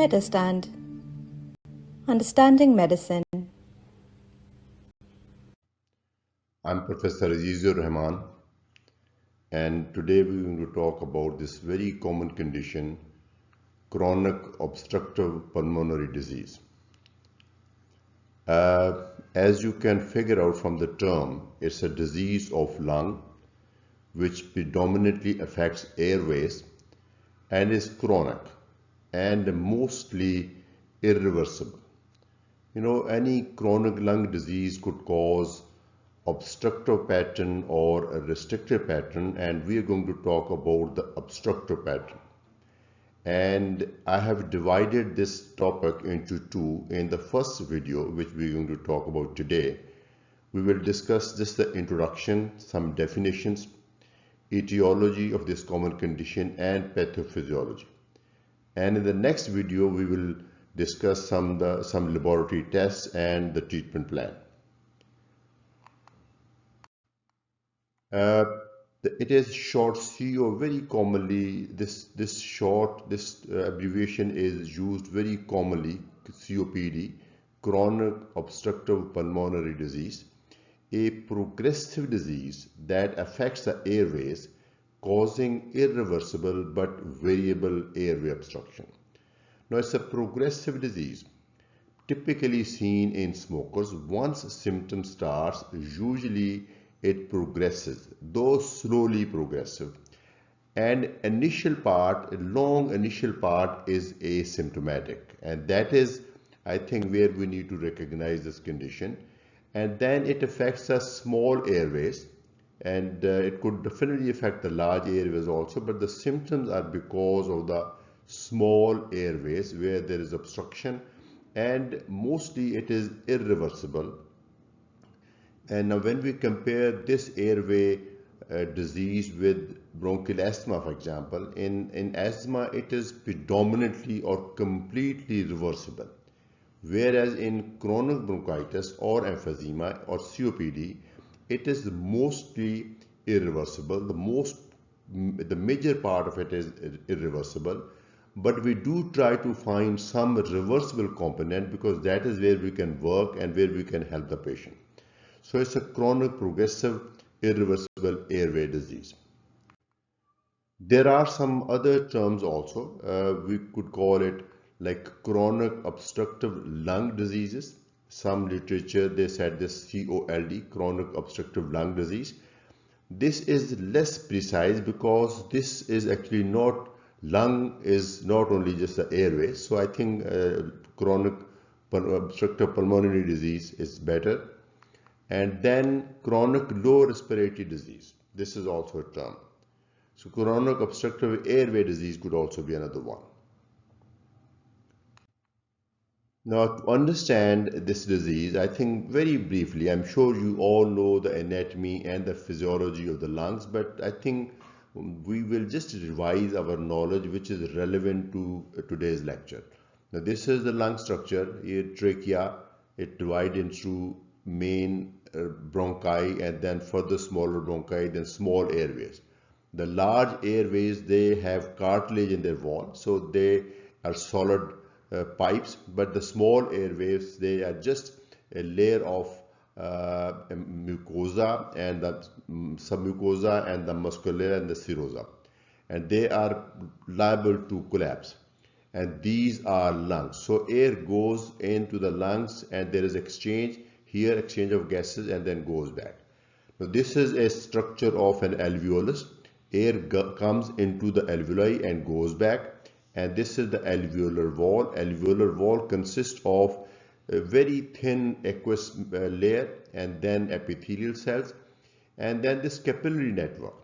Medurstand-Understanding Medicine. I'm Professor Aziz-ur-Rehman, and today we're going to talk about this very common condition, chronic obstructive pulmonary disease. As you can figure out from the term, it's a disease of lung which predominantly affects airways and is chronic and mostly irreversible. Any chronic lung disease could cause obstructive pattern or a restrictive pattern, and we are going to talk about the obstructive pattern. And I have divided this topic into two. In the first video, which we're going to talk about today, we will discuss just the introduction, some definitions, etiology of this common condition, and pathophysiology. And in the next video, we will discuss some laboratory tests and the treatment plan. It is short CO. Very commonly, this abbreviation is used very commonly. COPD, chronic obstructive pulmonary disease, a progressive disease that affects the airways, causing irreversible but variable airway obstruction. Now, it's a progressive disease, typically seen in smokers. Once symptom starts, usually it progresses, though slowly progressive. And long initial part is asymptomatic. And that is, I think, where we need to recognize this condition. And then it affects the small airways, and it could definitely affect the large airways also, but the symptoms are because of the small airways where there is obstruction, and mostly it is irreversible. And now when we compare this airway disease with bronchial asthma, for example, in asthma it is predominantly or completely reversible, whereas in chronic bronchitis or emphysema or COPD, it is mostly irreversible. The major part of it is irreversible, but we do try to find some reversible component, because that is where we can work and where we can help the patient. So it's a chronic progressive irreversible airway disease. There are some other terms also. We could call it like chronic obstructive lung diseases. Some literature, they said this COLD, chronic obstructive lung disease. This is less precise because this is actually not, lung is not only just the airway. So I think chronic obstructive pulmonary disease is better. And then chronic low respiratory disease. This is also a term. So chronic obstructive airway disease could also be another one. Now, to understand this disease, I think very briefly, I'm sure you all know the anatomy and the physiology of the lungs, but I think we will just revise our knowledge which is relevant to today's lecture. Now, this is the lung structure. Here, trachea, it divides into main bronchi and then further smaller bronchi, then small airways. The large airways, they have cartilage in their wall, so they are solid pipes, but the small airways, they are just a layer of mucosa and the submucosa and the musculaire and the serosa, and they are liable to collapse. And these are lungs. So air goes into the lungs and there is exchange of gases and then goes back. Now this is a structure of an alveolus. Air comes into the alveoli and goes back, and this is the alveolar wall. Alveolar wall consists of a very thin aqueous layer and then epithelial cells, and then this capillary network.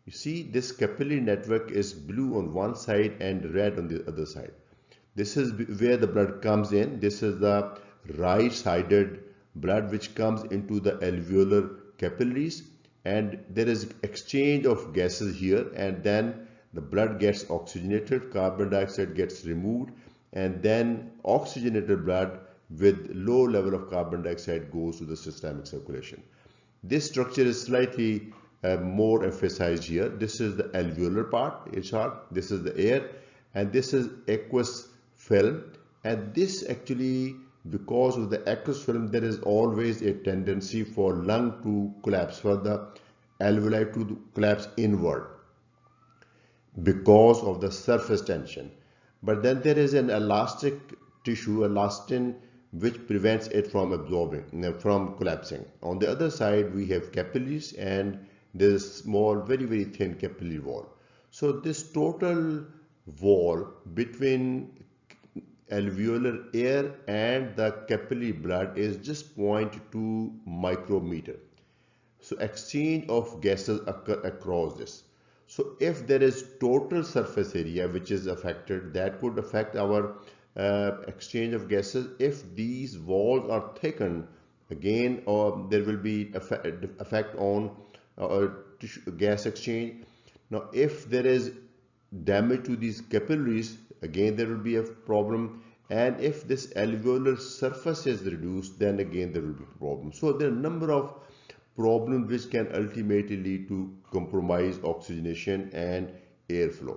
You see, this capillary network is blue on one side and red on the other side. This is where the blood comes in. This is the right-sided blood which comes into the alveolar capillaries, and there is exchange of gases here, and then the blood gets oxygenated, carbon dioxide gets removed, and then oxygenated blood with low level of carbon dioxide goes to the systemic circulation. This structure is slightly more emphasized here. This is the alveolar part, this is the air, and this is aqueous film, and this actually, because of the aqueous film, there is always a tendency for lung to collapse, for the alveoli to collapse inward because of the surface tension. But then there is an elastic tissue, elastin, which prevents it from absorbing, from collapsing. On the other side, we have capillaries, and there is a small, very, very thin capillary wall. So this total wall between alveolar air and the capillary blood is just 0.2 micrometer. So exchange of gases occur across this. So if there is total surface area which is affected, that could affect our exchange of gases. If these walls are thickened, again, there will be effect on gas exchange. Now, if there is damage to these capillaries, again there will be a problem. And if this alveolar surface is reduced, then again there will be a problem. So there are a number of problems which can ultimately lead to compromised oxygenation and airflow.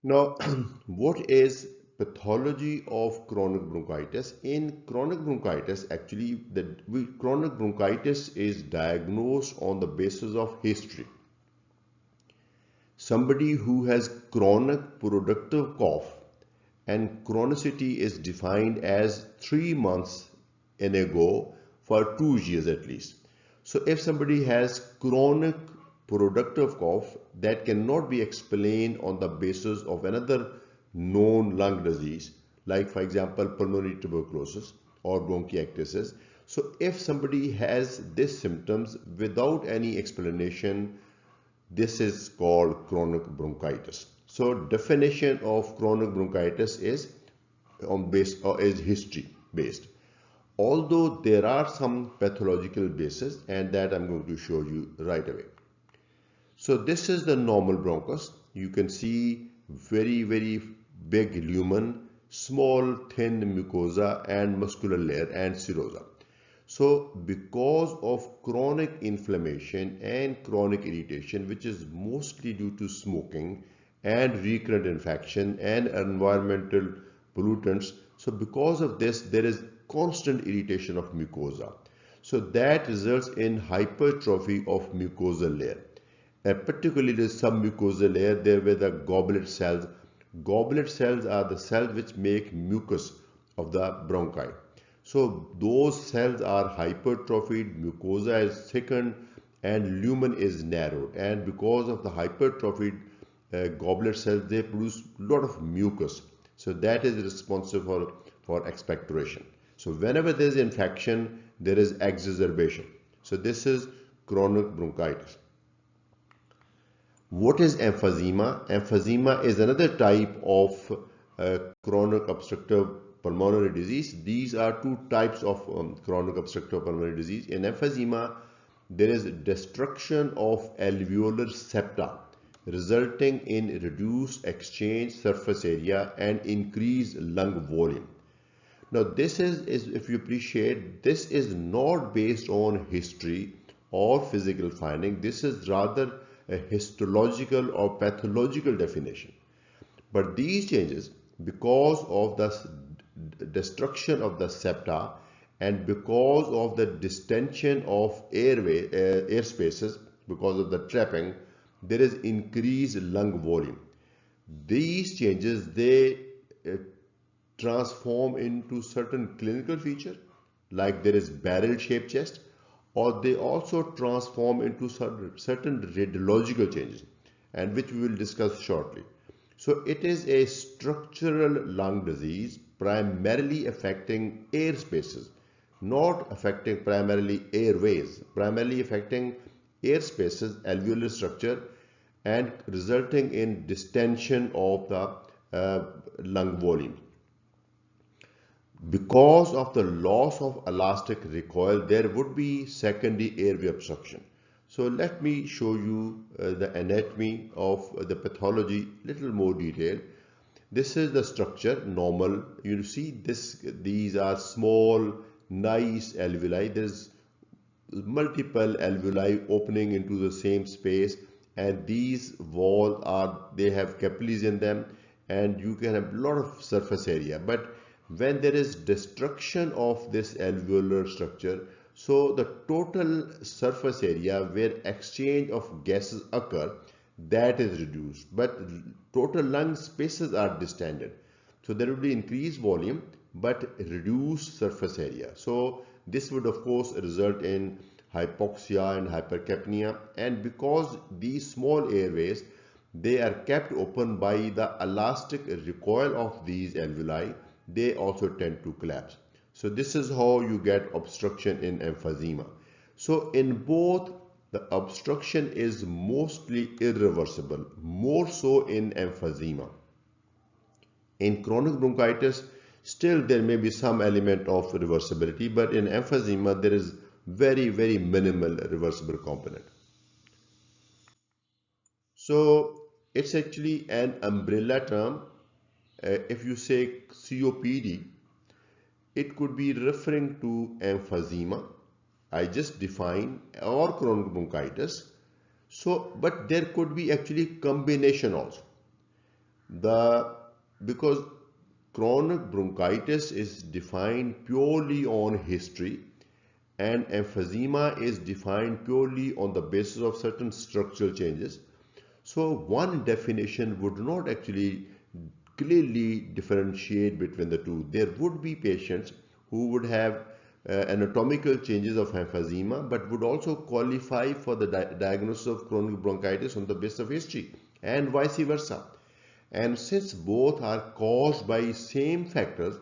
Now, what is pathology of chronic bronchitis? In chronic bronchitis, actually, chronic bronchitis is diagnosed on the basis of history. Somebody who has chronic productive cough, and chronicity is defined as 3 months in a go for 2 years at least. So if somebody has chronic productive cough that cannot be explained on the basis of another known lung disease, like for example pulmonary tuberculosis or bronchiectasis. So if somebody has these symptoms without any explanation, this is called chronic bronchitis. So definition of chronic bronchitis is history based. Although there are some pathological bases, and that I'm going to show you right away. So this is the normal bronchus. You can see very, very big lumen, small thin mucosa and muscular layer and serosa. So because of chronic inflammation and chronic irritation, which is mostly due to smoking and recurrent infection and environmental pollutants, so because of this, there is constant irritation of mucosa. So that results in hypertrophy of mucosal layer. And particularly the submucosal layer, there were the goblet cells. Goblet cells are the cells which make mucus of the bronchi. So those cells are hypertrophied, mucosa is thickened, and lumen is narrowed. And because of the hypertrophied goblet cells, they produce a lot of mucus. So that is responsible for expectoration. So whenever there is infection, there is exacerbation. So this is chronic bronchitis. What is emphysema? Emphysema is another type of chronic obstructive pulmonary disease. These are two types of chronic obstructive pulmonary disease. In emphysema, there is destruction of alveolar septa, resulting in reduced exchange surface area and increased lung volume. Now this is, if you appreciate, this is not based on history or physical finding. This is rather a histological or pathological definition. But these changes, because of the destruction of the septa and because of the distension of air spaces, because of the trapping, there is increased lung volume. These changes, they transform into certain clinical feature, like there is barrel-shaped chest, or they also transform into certain radiological changes, and which we will discuss shortly. So it is a structural lung disease primarily affecting air spaces, not affecting primarily airways, primarily affecting air spaces, alveolar structure, and resulting in distension of the lung volume. Because of the loss of elastic recoil, there would be secondary airway obstruction. So let me show you the anatomy of the pathology little more detail. This is the structure, normal. You see these are small, nice alveoli. There's multiple alveoli opening into the same space, and these walls they have capillaries in them, and you can have a lot of surface area. But when there is destruction of this alveolar structure, so the total surface area where exchange of gases occur, that is reduced, but total lung spaces are distended. So there will be increased volume but reduced surface area. So this would of course result in hypoxia and hypercapnia, and because these small airways, they are kept open by the elastic recoil of these alveoli, they also tend to collapse. So this is how you get obstruction in emphysema. So in both, the obstruction is mostly irreversible, more so in emphysema. In chronic bronchitis, still there may be some element of reversibility, but in emphysema there is very minimal reversible component. So it's actually an umbrella term. If you say COPD, it could be referring to emphysema, I just defined, or chronic bronchitis. So, but there could be actually combination also. Because chronic bronchitis is defined purely on history, and emphysema is defined purely on the basis of certain structural changes. So one definition would not actually clearly differentiate between the two. There would be patients who would have anatomical changes of emphysema but would also qualify for the diagnosis of chronic bronchitis on the basis of history, and vice versa. And since both are caused by same factors,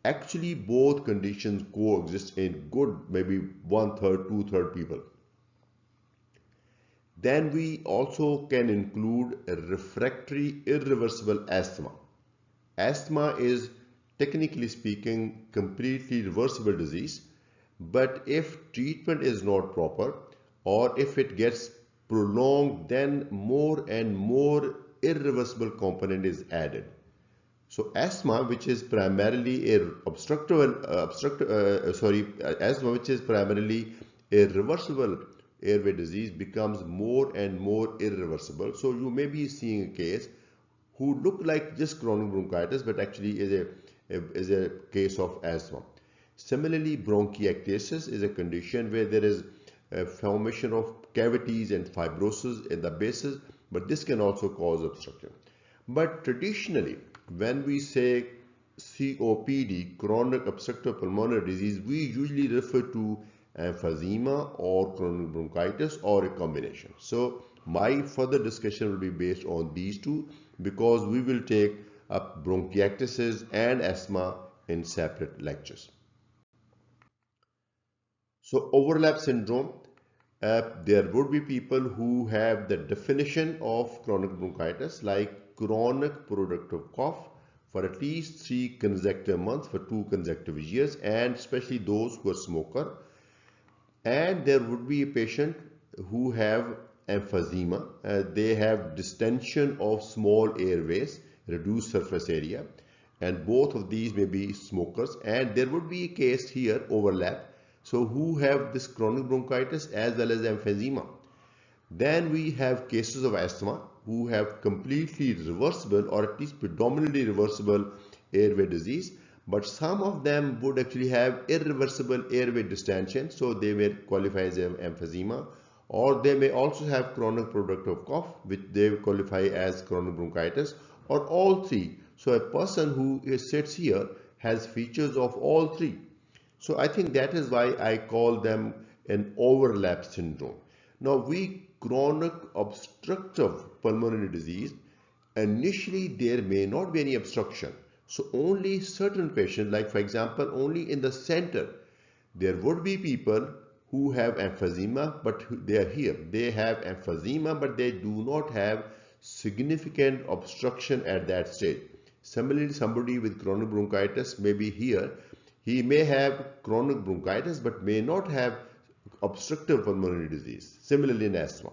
actually both conditions coexist in good maybe 1/3, 2/3 people. Then we also can include a refractory irreversible asthma. Asthma is, technically speaking, completely reversible disease, but if treatment is not proper or if it gets prolonged, then more and more irreversible component is added. So asthma, which is primarily asthma, which is primarily a reversible airway disease, becomes more and more irreversible. So you may be seeing a case who look like just chronic bronchitis, but actually is a case of asthma. Similarly, bronchiectasis is a condition where there is a formation of cavities and fibrosis in the bases, but this can also cause obstruction. But traditionally, when we say COPD, chronic obstructive pulmonary disease, we usually refer to emphysema or chronic bronchitis or a combination. So my further discussion will be based on these two, because we will take up bronchiectasis and asthma in separate lectures. So overlap syndrome, there would be people who have the definition of chronic bronchitis like chronic productive cough for at least 3 consecutive months for 2 consecutive years, and especially those who are smoker. And there would be a patient who have emphysema. They have distension of small airways, reduced surface area, and both of these may be smokers. And there would be a case here, overlap, so who have this chronic bronchitis as well as emphysema. Then we have cases of asthma who have completely reversible or at least predominantly reversible airway disease, but some of them would actually have irreversible airway distension, so they may qualify as emphysema, or they may also have chronic productive cough, which they qualify as chronic bronchitis, or all three. So a person who sits here has features of all three. So I think that is why I call them an overlap syndrome. Now, chronic obstructive pulmonary disease, initially there may not be any obstruction. So only certain patients, like for example, only in the center, there would be people who have emphysema, but they are here. They have emphysema, but they do not have significant obstruction at that stage. Similarly, somebody with chronic bronchitis may be here. He may have chronic bronchitis, but may not have obstructive pulmonary disease. Similarly in asthma.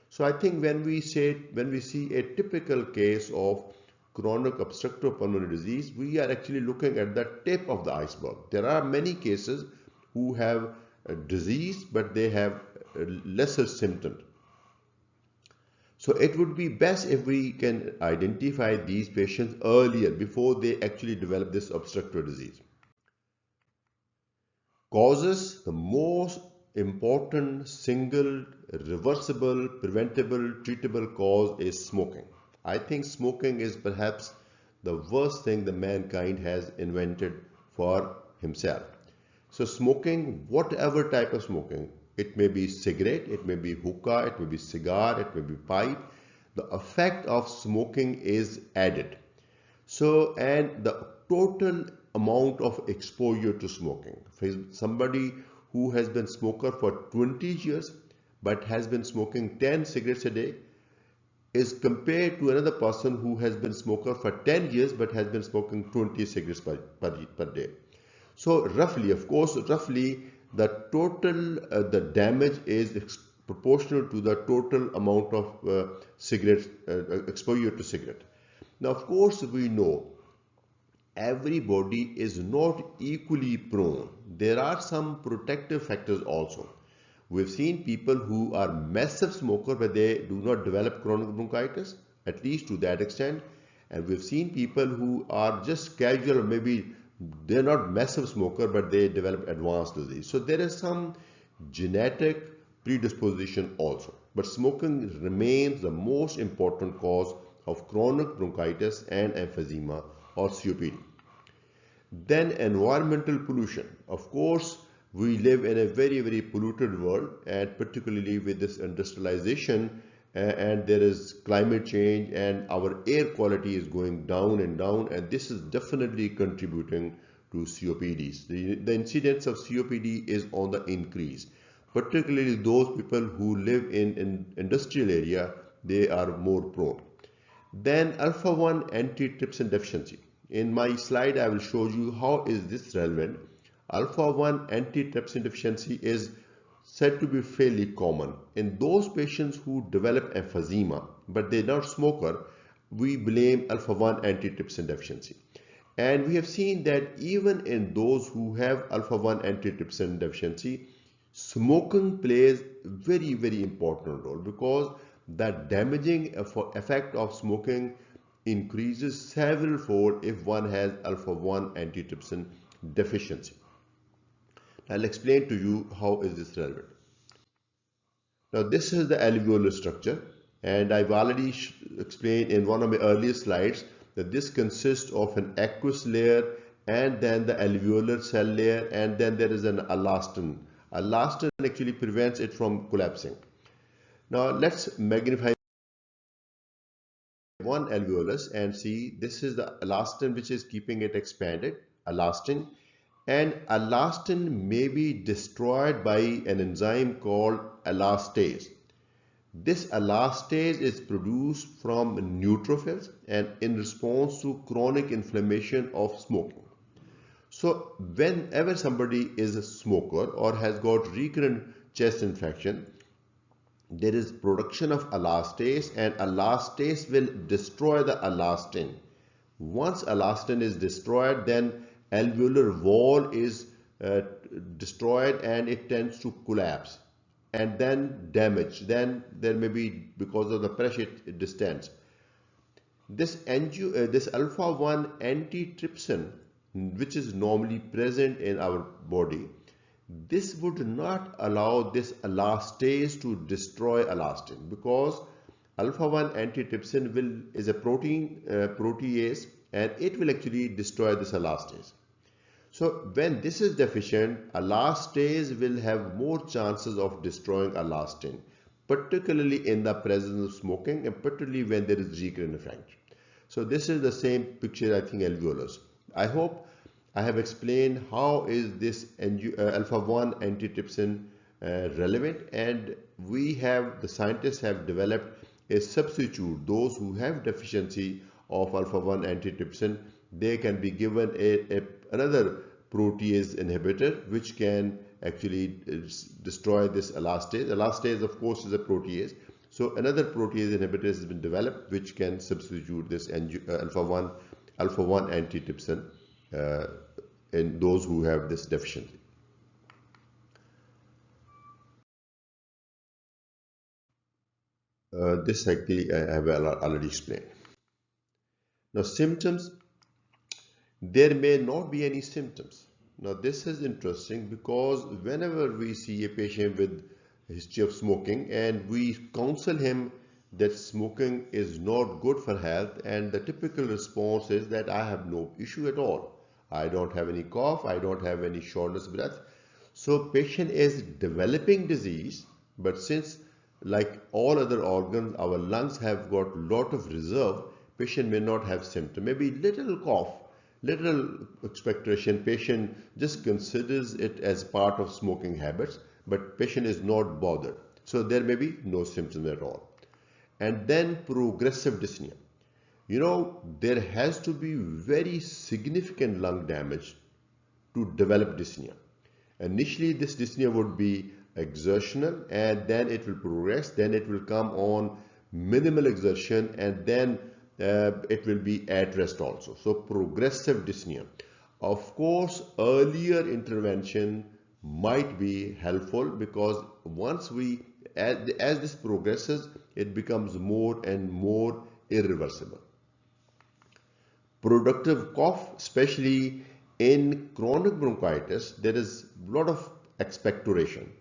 So I think when we see a typical case of chronic obstructive pulmonary disease, we are actually looking at the tip of the iceberg. There are many cases who have a disease, but they have lesser symptoms. So it would be best if we can identify these patients earlier before they actually develop this obstructive disease. Causes: the most important single reversible, preventable, treatable cause is smoking. I think smoking is perhaps the worst thing that mankind has invented for himself. So smoking, whatever type of smoking, it may be cigarette, it may be hookah, it may be cigar, it may be pipe, the effect of smoking is added. So, and the total amount of exposure to smoking. For somebody who has been smoker for 20 years but has been smoking 10 cigarettes a day is compared to another person who has been smoker for 10 years but has been smoking 20 cigarettes per day. So roughly, of course, roughly the total, the damage is proportional to the total amount of cigarettes, exposure to cigarette. Now, of course, we know everybody is not equally prone. There are some protective factors also. We've seen people who are massive smoker but they do not develop chronic bronchitis, at least to that extent. And we've seen people who are just casual, or maybe they're not massive smoker but they develop advanced disease. So there is some genetic predisposition also. But smoking remains the most important cause of chronic bronchitis and emphysema or COPD. Then environmental pollution. Of course, we live in a very, very polluted world, and particularly with this industrialization, and there is climate change and our air quality is going down, and this is definitely contributing to COPDs. The incidence of COPD is on the increase, particularly those people who live in industrial area, they are more prone. Then alpha-1 antitrypsin deficiency. In my slide, I will show you how is this relevant. Alpha-1 antitrypsin deficiency is said to be fairly common. In those patients who develop emphysema, but they're not smoker, we blame alpha-1 antitrypsin deficiency. And we have seen that even in those who have alpha-1 antitrypsin deficiency, smoking plays very, very important role, because the damaging effect of smoking increases several fold if one has alpha-1 antitrypsin deficiency. I'll explain to you how is this relevant. Now this is the alveolar structure, and I've already explained in one of my earlier slides that this consists of an aqueous layer and then the alveolar cell layer, and then there is an elastin. Elastin actually prevents it from collapsing. Now let's magnify one alveolus and see, this is the elastin which is keeping it expanded, elastin, and elastin may be destroyed by an enzyme called elastase. This elastase is produced from neutrophils and in response to chronic inflammation of smoking. So whenever somebody is a smoker or has got recurrent chest infection, there is production of elastase, and elastase will destroy the elastin. Once elastin is destroyed, then alveolar wall is destroyed and it tends to collapse and then damage. Then there may be, because of the pressure, it distends. This alpha-1 antitrypsin, which is normally present in our body, this would not allow this elastase to destroy elastin, because alpha-1 antitrypsin is a protease, and it will actually destroy this elastase. So when this is deficient, elastase will have more chances of destroying elastin, particularly in the presence of smoking and particularly when there is recurrent infection. So this is the same picture, I think, alveolus. I hope I have explained how is this alpha-1 antitrypsin relevant, and the scientists have developed a substitute. Those who have deficiency of alpha-1 antitrypsin, they can be given another protease inhibitor which can actually destroy this elastase. Elastase, of course, is a protease. So another protease inhibitor has been developed which can substitute this alpha-1 antitrypsin in those who have this deficiency. This actually I have already explained. Now, symptoms, there may not be any symptoms. Now, this is interesting because whenever we see a patient with a history of smoking and we counsel him that smoking is not good for health, and the typical response is that I have no issue at all. I don't have any cough, I don't have any shortness of breath. So patient is developing disease, but since like all other organs, our lungs have got lot of reserve, patient may not have symptom, maybe little cough, little expectoration, patient just considers it as part of smoking habits, but patient is not bothered. So there may be no symptom at all. And then progressive dyspnea. You know, there has to be very significant lung damage to develop dyspnea. Initially, this dyspnea would be exertional and then it will progress, then it will come on minimal exertion, and then it will be at rest also. So, progressive dyspnea. Of course, earlier intervention might be helpful because once as this progresses, it becomes more and more irreversible. Productive cough, especially in chronic bronchitis, there is a lot of expectoration,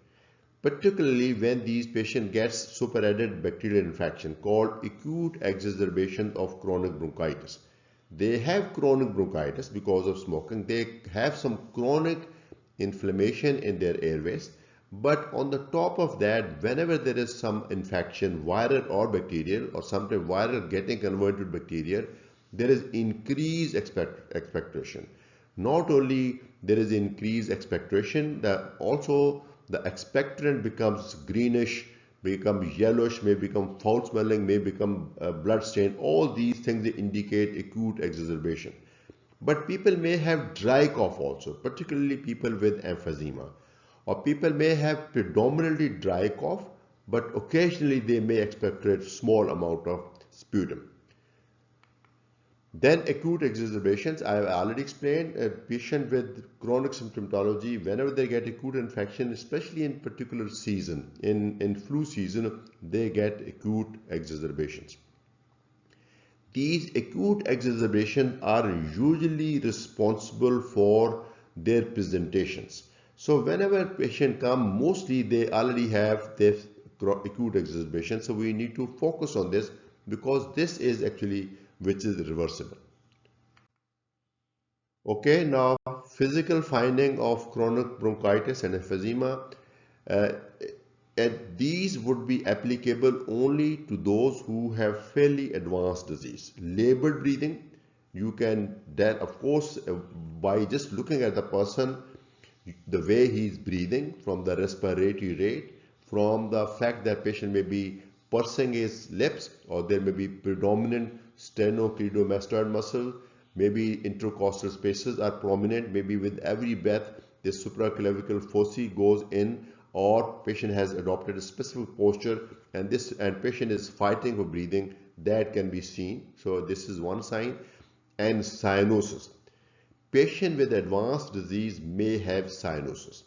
particularly when these patients get superadded bacterial infection called acute exacerbation of chronic bronchitis. They have chronic bronchitis because of smoking. They have some chronic inflammation in their airways. But on the top of that, whenever there is some infection, viral or bacterial, or sometimes viral getting converted to bacterial, there is increased expectoration. Not only there is increased expectoration, also the expectorant becomes greenish, becomes yellowish, may become foul smelling, may become blood stain. All these things, they indicate acute exacerbation. But people may have dry cough also, particularly people with emphysema. Or people may have predominantly dry cough, but occasionally they may expectorate small amount of sputum. Then acute exacerbations, I have already explained. A patient with chronic symptomatology, whenever they get acute infection, especially in particular season, in flu season, they get acute exacerbations. These acute exacerbations are usually responsible for their presentations. So whenever patient come, mostly they already have this acute exacerbation. So we need to focus on this because this is actually which is reversible. Okay, now physical finding of chronic bronchitis and emphysema. Uh, and these would be applicable only to those who have fairly advanced disease. Labored breathing, you can then, of course, by just looking at the person, the way he is breathing, from the respiratory rate, from the fact that patient may be pursing his lips, or there may be predominant sternocleidomastoid muscle, maybe intercostal spaces are prominent, maybe with every breath the supraclavicular foci goes in, or patient has adopted a specific posture, and patient is fighting for breathing, that can be seen. So this is one sign. And cyanosis. Patient with advanced disease may have cyanosis.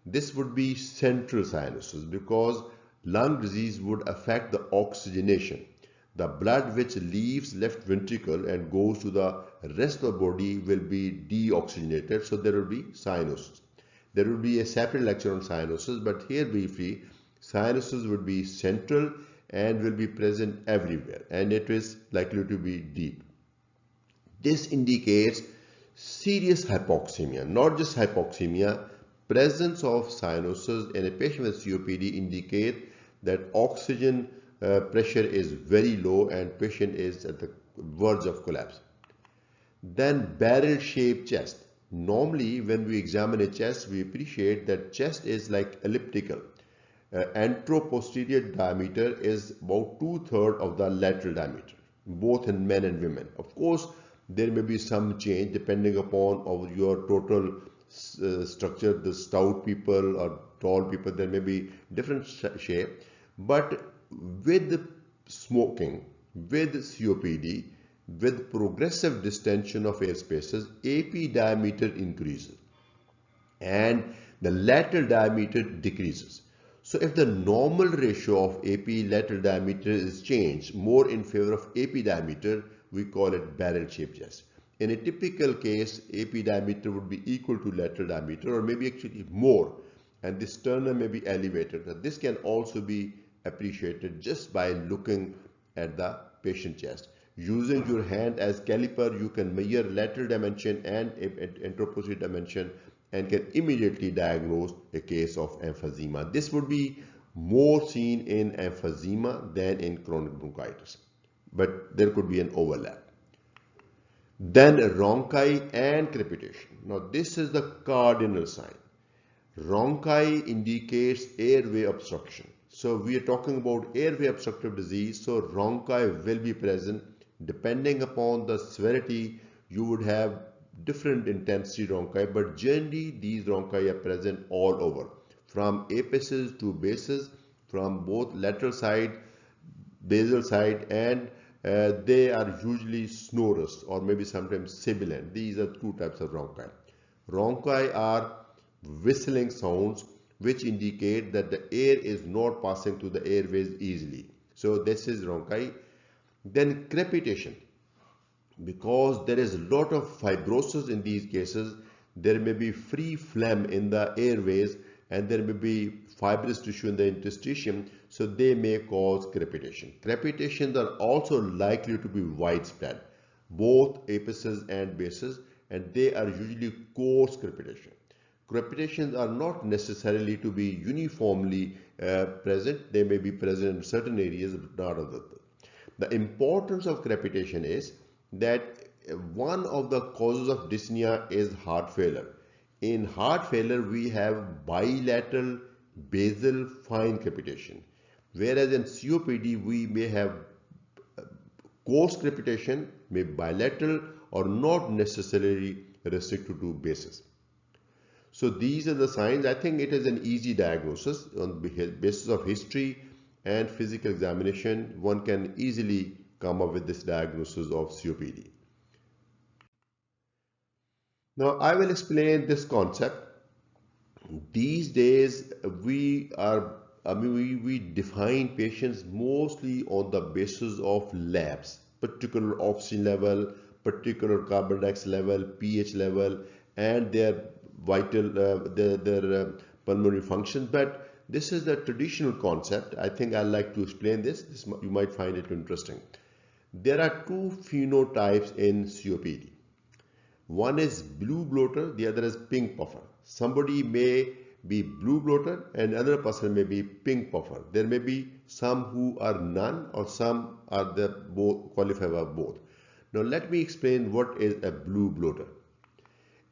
This would be central cyanosis because lung disease would affect the oxygenation. The blood which leaves left ventricle and goes to the rest of the body will be deoxygenated, so there will be cyanosis. There will be a separate lecture on cyanosis, but here briefly, cyanosis would be central and will be present everywhere, and it is likely to be deep. This indicates serious hypoxemia, not just hypoxemia. Presence of cyanosis in a patient with COPD indicate that oxygen pressure is very low and patient is at the verge of collapse. Then barrel-shaped chest. Normally, when we examine a chest, we appreciate that chest is like elliptical. Anteroposterior diameter is about 2/3 of the lateral diameter, both in men and women. Of course, there may be some change depending upon of your total structure. The stout people or tall people, there may be different shape. But with smoking, with COPD, with progressive distension of air spaces, AP diameter increases and the lateral diameter decreases. So if the normal ratio of AP lateral diameter is changed more in favor of AP diameter, we call it barrel-shaped chest. In a typical case, AP diameter would be equal to lateral diameter or maybe actually more, and this sternum may be elevated. Now, this can also be appreciated just by looking at the patient chest. Using your hand as caliper, you can measure lateral dimension and anteroposterior dimension and can immediately diagnose a case of emphysema. This would be more seen in emphysema than in chronic bronchitis, but there could be an overlap. Then rhonchi and crepitation. Now this is the cardinal sign. Rhonchi indicates airway obstruction. So we are talking about airway obstructive disease. So rhonchi will be present. Depending upon the severity, you would have different intensity rhonchi, but generally these rhonchi are present all over, from apices to bases, from both lateral side, basal side, and they are usually sonorous or maybe sometimes sibilant. These are two types of rhonchi. Rhonchi are whistling sounds which indicate that the air is not passing through the airways easily. So this is rhonchi. Then crepitation. Because there is a lot of fibrosis in these cases, there may be free phlegm in the airways and there may be fibrous tissue in the interstitium, so they may cause crepitation. Crepitations are also likely to be widespread, both apices and bases, and they are usually coarse crepitation. Crepitations are not necessarily to be uniformly present. They may be present in certain areas but not others. The importance of crepitation is that one of the causes of dyspnea is heart failure. In heart failure, we have bilateral basal fine crepitation, whereas in COPD, we may have coarse crepitation, may bilateral or not necessarily restricted to bases. So these are the signs. I think it is an easy diagnosis on the basis of history and physical examination. One can easily come up with this diagnosis of COPD. Now I will explain this concept. These days we define patients mostly on the basis of labs, particular oxygen level, particular carbon dioxide level, pH level, and their vital their pulmonary functions. But this is the traditional concept. I think I'd like to explain this. You might find it interesting. There are two phenotypes in COPD. One is blue bloater, the other is pink puffer. Somebody may be blue bloater and another person may be pink puffer. There may be some who are none or some are the both, qualify for both. Now let me explain what is a blue bloater.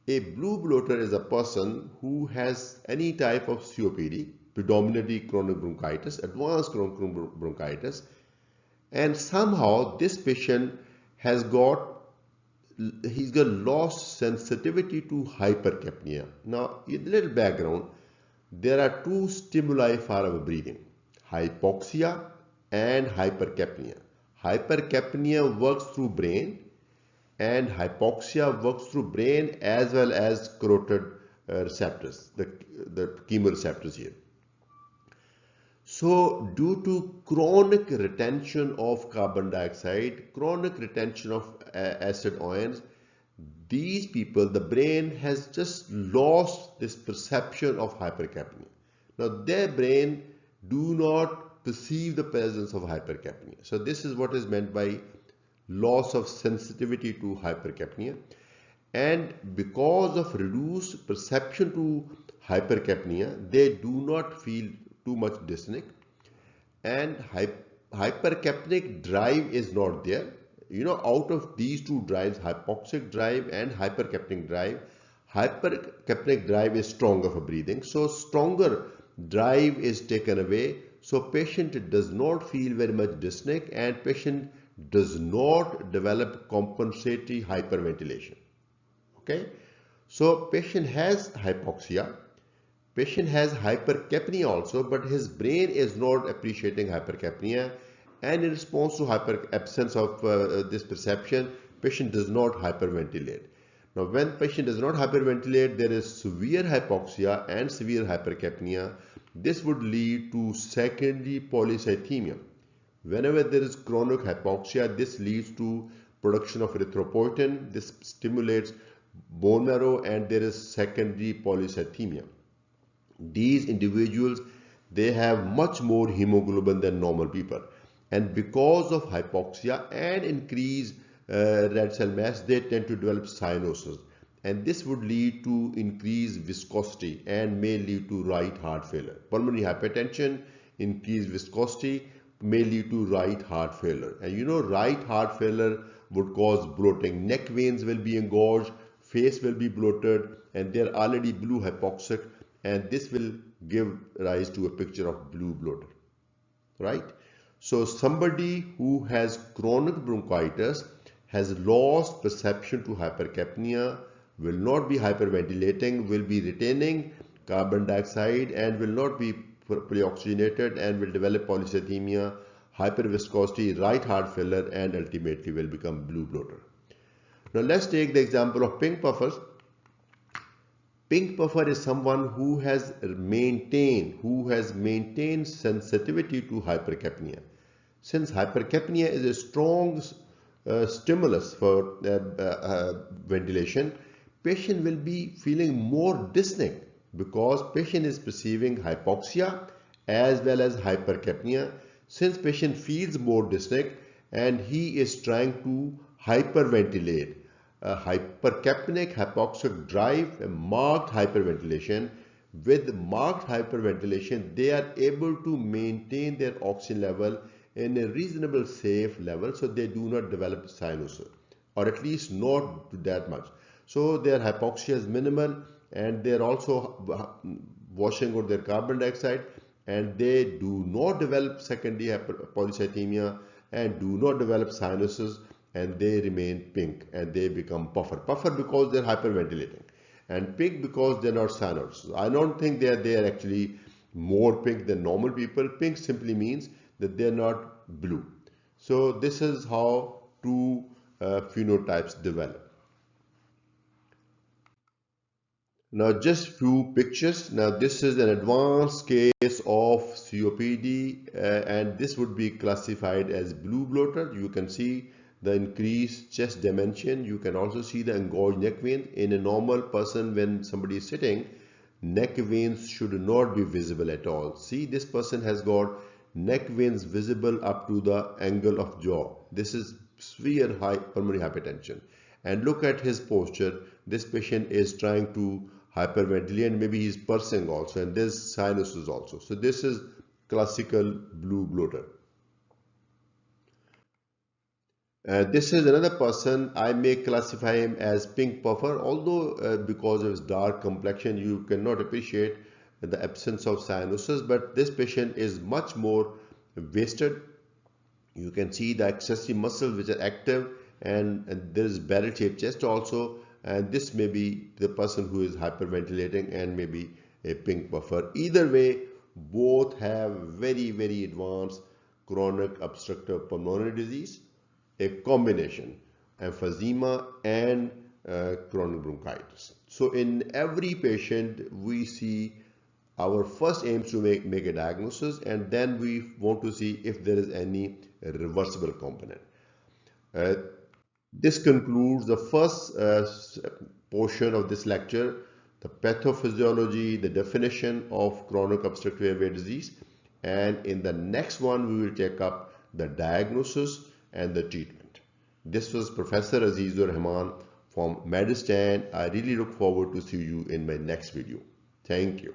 A blue bloater is a person who has any type of COPD, predominantly chronic bronchitis, advanced chronic bronchitis, and somehow this patient has got lost sensitivity to hypercapnia. Now, a little background, there are two stimuli for our breathing, hypoxia and hypercapnia. Hypercapnia works through brain and hypoxia works through brain as well as carotid receptors, the chemoreceptors here. So due to chronic retention of carbon dioxide, chronic retention of acid ions, these people, the brain has just lost this perception of hypercapnia. Now their brain do not perceive the presence of hypercapnia. So this is what is meant by loss of sensitivity to hypercapnia. And because of reduced perception to hypercapnia, they do not feel too much dyspneic, and hypercapnic drive is not there. You know, out of these two drives, hypoxic drive and hypercapnic drive is stronger for breathing. So stronger drive is taken away. So patient does not feel very much dyspneic and patient does not develop compensatory hyperventilation. Okay, so patient has hypoxia. Patient has hypercapnia also, but his brain is not appreciating hypercapnia, and in response to absence of this perception, patient does not hyperventilate. Now when patient does not hyperventilate, there is severe hypoxia and severe hypercapnia, this would lead to secondary polycythemia. Whenever there is chronic hypoxia, this leads to production of erythropoietin. This stimulates bone marrow and there is secondary polycythemia. These individuals, they have much more hemoglobin than normal people, and because of hypoxia and increased red cell mass, they tend to develop cyanosis, and this would lead to increased viscosity and may lead to right heart failure. Pulmonary hypertension, increased viscosity may lead to right heart failure, and you know, right heart failure would cause bloating. Neck veins will be engorged, face will be bloated, and they're already blue hypoxic, and this will give rise to a picture of blue bloater, right? So somebody who has chronic bronchitis has lost perception to hypercapnia, will not be hyperventilating, will be retaining carbon dioxide and will not be pre-oxygenated and will develop polycythemia, hyperviscosity, right heart failure, and ultimately will become blue bloater. Now let's take the example of pink puffers. Pink puffer is someone who has maintained sensitivity to hypercapnia. Since hypercapnia is a strong stimulus for ventilation, patient will be feeling more dyspneic because patient is perceiving hypoxia as well as hypercapnia. Since patient feels more dyspneic and he is trying to hyperventilate, hypercapnic hypoxic drive a marked hyperventilation. With marked hyperventilation, they are able to maintain their oxygen level in a reasonable safe level, so they do not develop cyanosis, or at least not that much. So their hypoxia is minimal and they are also washing out their carbon dioxide, and they do not develop secondary polycythemia and do not develop cyanosis, and they remain pink and they become puffer. Puffer because they're hyperventilating, and pink because they're not cyanosis. I don't think they're actually more pink than normal people. Pink simply means that they're not blue. So this is how two phenotypes develop. Now just few pictures. Now this is an advanced case of COPD and this would be classified as blue bloater. You can see the increased chest dimension. You can also see the engorged neck vein. In a normal person, when somebody is sitting, neck veins should not be visible at all. See, this person has got neck veins visible up to the angle of jaw. This is severe pulmonary hypertension. And look at his posture. This patient is trying to hyperventilate and maybe he's pursing also, and there's cyanosis also. So this is classical blue bloater. This is another person. I may classify him as pink puffer, although because of his dark complexion you cannot appreciate the absence of cyanosis, but this patient is much more wasted. You can see the excessive muscles which are active, and there is barrel-shaped chest also, and this may be the person who is hyperventilating and maybe a pink puffer. Either way, both have very, very advanced chronic obstructive pulmonary disease, a combination emphysema and chronic bronchitis. So in every patient we see our first aim to make a diagnosis, and then we want to see if there is any reversible component. This concludes the first portion of this lecture, the pathophysiology, the definition of chronic obstructive airway disease, and in the next one we will take up the diagnosis and the treatment. This was Professor Aziz-ur-Rehman from Medurstand. I really look forward to see you in my next video. Thank you.